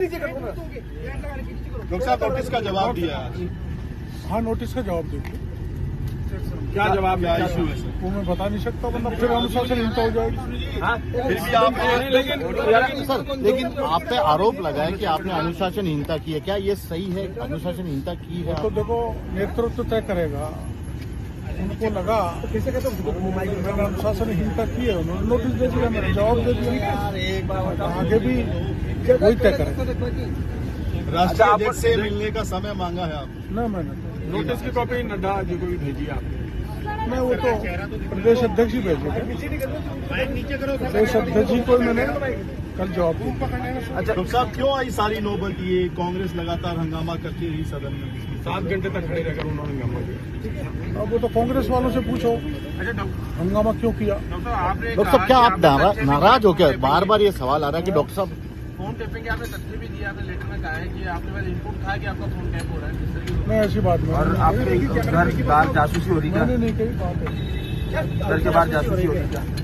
Doctor साहब notice का जवाब दिया। हाँ, नोटिस का जवाब देखिए। क्या जवाब क्या इशू है सर? वो मैं बता नहीं सकता, वरना फिर अनुशासनहीनता हो जाएगी। फिर भी आप लेकिन आप पे आरोप लगा है कि आपने अनुशासनहीनता की है, क्या ये सही है? अनुशासनहीनता की है? तो देखो, नेतृत्व तय करेगा। उनको लगा मैंने अनुशासनहीनता की है, उन्होंने नोटिस दे दिया, मैंने जवाब दे दिया। आगे भी वही तय करेगा। राष्ट्रीय अध्यक्ष से मिलने का समय मांगा है आप? न मैंने नोटिस की कॉपी नड्डा जी को भी भेजी आपने? मैं वो तो प्रदेश अध्यक्ष ही भेजे थे। प्रदेश अध्यक्ष ही को मैंने कल जवाब दिया। अच्छा डॉक्टर साहब, क्यों आई सारी नौबत? ये कांग्रेस लगातार हंगामा करती रही सदन में, 7 घंटे तक खड़े रहकर उन्होंने हंगामा किया। अब वो तो कांग्रेस वालों से पूछो हंगामा क्यों किया। डॉक्टर साहब, क्या आप नाराज हो क्या? बार बार ये सवाल आ रहा है कि डॉक्टर साहब फोन टैपिंग के आपने तथ्य भी दिया, आपने लेटर में कहा है कि आपने बस इनपुट कहा कि आपका फोन टैप हो रहा है। नहीं, ऐसी बात नहीं। और आपके घर बाहर जासूसी हो रही है? मैंने नहीं कही बात है। घर के बाहर जासूसी हो रही है?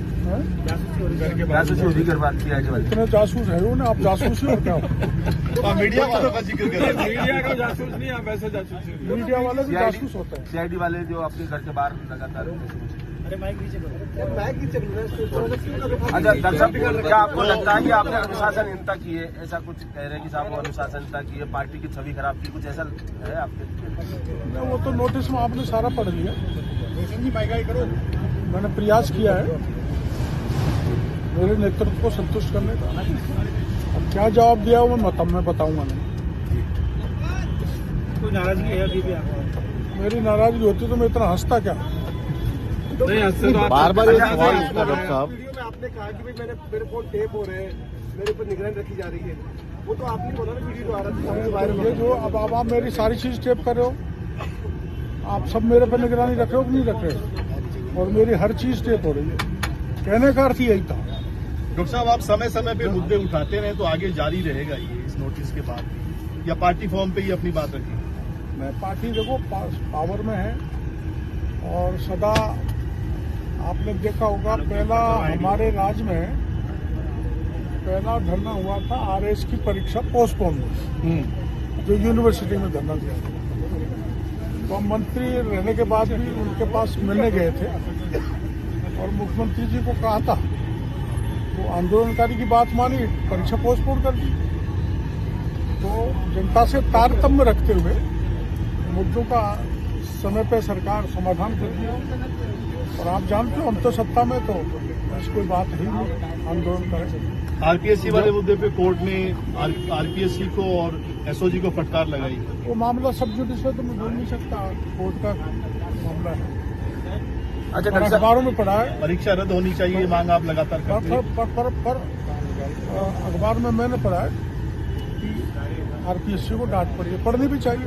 जासूसी हो रही घर बात की वाली? इतने जासूस है ना आप? जासूस ही और क्या? मीडिया वालों का जिक्र कर रहे हैं। मीडिया का जासूस नहीं, आप वैसे जासूस। मीडिया वाले भी जासूस होते हैं। सीआईडी वाले जो आपके घर के बाहर लगातार। अच्छा दर्शक, क्या आपको लगता है कि आपने अनुशासनहीनता की है? ऐसा कुछ कह रहे हैं कि साहब अनुशासनहीनता की है, पार्टी की छवि खराब की, कुछ ऐसा है आपके? वो तो नोटिस में आपने सारा पढ़ लिया। मैंने प्रयास किया है मेरे नेतृत्व को संतुष्ट करने का। अब क्या जवाब दिया वो मैं बताऊंगा नहीं। कोई नाराजगी है अभी भी आपको? मेरी नाराजगी होती तो मैं इतना हंसता क्या? बार बार ये सवाल उठता है डॉक्टर साहब। वीडियो में आपने कहा कि भाई मेरे फोन टेप हो रहे हैं, मेरे ऊपर निगरानी रखी जा रही है, वो तो आपने बोला ना वीडियो आ रहा था वायरल। ये जो अब आप मेरी सारी चीज टेप कर रहे हो, आप सब मेरे पर निगरानी रख रहे हो कि नहीं रख रहे हो? और मेरी हर चीज टेप हो रही है। कहने का अर्थ यही था। डॉक्टर साहब, आप समय समय पे मुद्दे उठाते रहे तो आगे जारी रहेगा ये इस नोटिस के बाद, या पार्टी फॉर्म पे ही अपनी बात रखी? मैं पार्टी देखो पावर में है और सदा आपने देखा होगा पहला हमारे राज्य में पहला धरना हुआ था आरएस की परीक्षा पोस्टपोन जो यूनिवर्सिटी में धरना दिया था। तो हम मंत्री रहने के बाद भी उनके पास मिलने गए थे और मुख्यमंत्री जी को कहा था, वो आंदोलनकारी की बात मानी, परीक्षा पोस्टपोन कर दी। तो जनता से तारतम्य रखते हुए मुद्दों का समय पे सरकार समाधान कर दिया। और आप जानते हो हम तो सत्ता में, तो ऐसी कोई बात ही नहीं आंदोलन करें। आरपीएससी वाले मुद्दे पे कोर्ट ने आरपीएससी को और एसओजी को फटकार लगाई। वो मामला सब जुडिस है तो मैं बोल नहीं सकता, कोर्ट का मामला है। अच्छा अखबारों में पढ़ा है, परीक्षा रद्द होनी चाहिए, ये मांग आप लगातार करते हैं। पर अखबार में मैंने पढ़ा है कि आरपीएससी को डांट पड़ी है, पढ़नी भी चाहिए।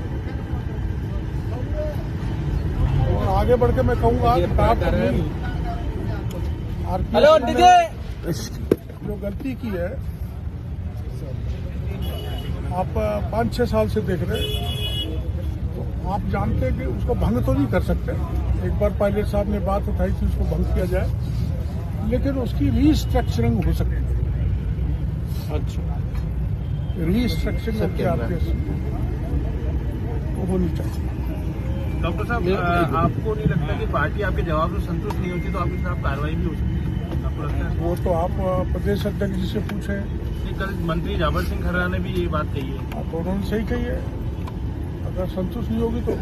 और आगे बढ़ के मैं कहूँगा डांट नहीं, आरपीएससी ने जो गलती की है, आप 5-6 साल से देख रहे हैं, तो आप जानते हैं कि उसको भंग तो नहीं कर सकते। एक बार पायलट साहब ने बात उठाई थी उसको भंग किया जाए, लेकिन उसकी रीस्ट्रक्चरिंग हो सकती है। अच्छा, रीस्ट्रक्चरिंग होनी चाहिए। डॉक्टर साहब, आपको नहीं लगता कि पार्टी आपके जवाब से संतुष्ट नहीं होती तो आपके खिलाफ कार्रवाई भी हो सकती है? आपको लगता है? वो तो आप प्रदेश अध्यक्ष जी से पूछें। कल मंत्री जाबर सिंह खर्रा ने भी ये बात कही है। तो उन्होंने सही कही है, अगर संतुष्ट नहीं होगी तो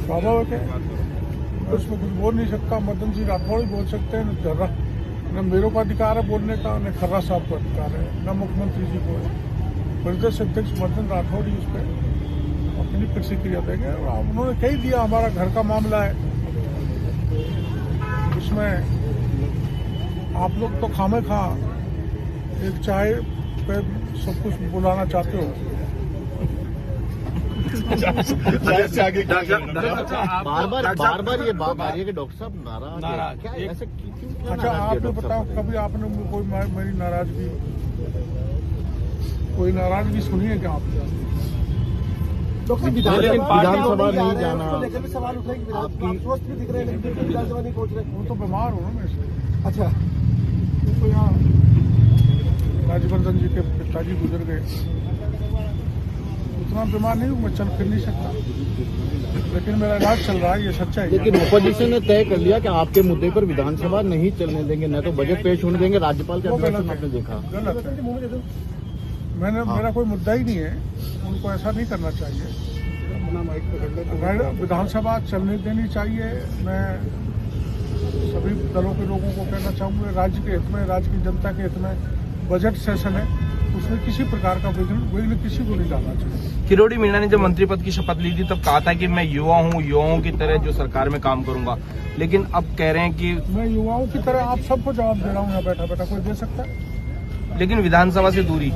स्वाभाविक है, उसमें कुछ बोल नहीं सकता। मदन जी राठौड़ ही बोल सकते हैं, न मेरे को अधिकार है बोलने का, न खर्रा साहब को अधिकार है, न मुख्यमंत्री जी को है। प्रदेश अध्यक्ष मदन राठौड़ ही उस पर अपनी प्रतिक्रिया देंगे। उन्होंने कह दिया हमारा घर का मामला है, उसमें आप लोग तो खामे खा एक चाय पे सब कुछ बुलाना चाहते हो। बार बार ये बात आ रही है कि डॉक्टर साहब नाराज क्या ऐसे क्यों? अच्छा आप ही बताओ, कभी आपने कोई मेरी नाराजगी सुनी है क्या आपने? विधानसभा नहीं जाना, सवाल उठाएंगे, आप स्वस्थ भी दिख रहे हैं लेकिन विधानसभा नहीं पहुंच रहे। वो तो बीमार हो ना मैं इसलिए। अच्छा, तो यहाँ राजवर्धन जी के पिताजी गुजर गए, उतना बीमार नहीं हूँ, मैं चल फिर नहीं सकता, लेकिन मेरा इलाज चल रहा है, ये सच्चाई है। लेकिन ओपोजिशन ने तय कर लिया कि आपके मुद्दे पर विधानसभा नहीं चलने देंगे, न तो बजट पेश होने देंगे। राज्यपाल के वो अभिभाषण गलत आपने देखा। है, गलत है। मेरा कोई मुद्दा ही नहीं है, उनको ऐसा नहीं करना चाहिए। विधानसभा चलने देनी चाहिए। मैं सभी दलों के लोगों को कहना चाहूंगा, राज्य के हित में, राज्य की जनता के हित में बजट सेशन है, उसमें किसी प्रकार का विघ्न किसी को नहीं डालना चाहिए। किरोड़ी मीणा ने जब मंत्री पद की शपथ ली थी तब कहा था कि मैं युवा हूँ, युवाओं की तरह जो सरकार में काम करूंगा, लेकिन अब कह रहे हैं कि मैं युवाओं की तरह आप सबको जवाब दे रहा हूँ, यहाँ बैठा बैठा कोई दे सकता है? लेकिन विधानसभा से दूरी,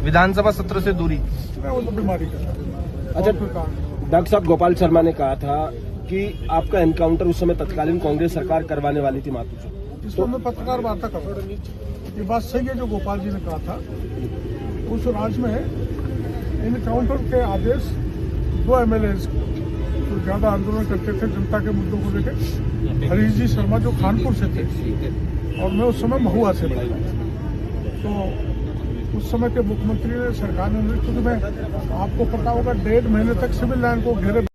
विधानसभा सत्र से दूरी, मैं वो तो बीमारी का। अच्छा, डॉक्टर साहब गोपाल शर्मा ने कहा था कि आपका एनकाउंटर उस समय तत्कालीन कांग्रेस सरकार करवाने वाली थी मातू से। इसको मैं पत्रकार वार्ता कर रहा हूँ। ये बात सही है जो गोपाल जी ने कहा था। उस राज्य में एनकाउंटर के आदेश 2 MLA जो ज्यादा आंदोलन करते थे जनता के मुद्दों को लेकर, हरीश जी शर्मा जो कानपुर से थे और मैं उस समय महुआ से बना, तो उस समय के मुख्यमंत्री ने, सरकार ने, क्योंकि मैं आपको पता होगा 1.5 महीने तक सिविल लाइन को घेरे